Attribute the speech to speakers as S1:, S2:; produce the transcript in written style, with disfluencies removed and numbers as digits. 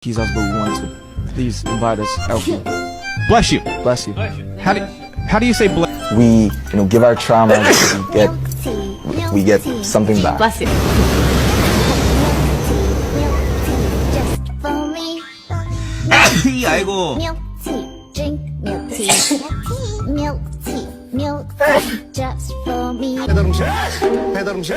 S1: Jesus, but we want to please invite us out.
S2: Bless you.
S1: Bless you.
S2: How do you say bless?
S3: We, give our trauma, we get something back.
S4: Bless you.
S2: 아이고.
S5: Milk tea, drink milk tea, milk tea, milk tea, just for me.
S6: 배달 음식. 배달 음식.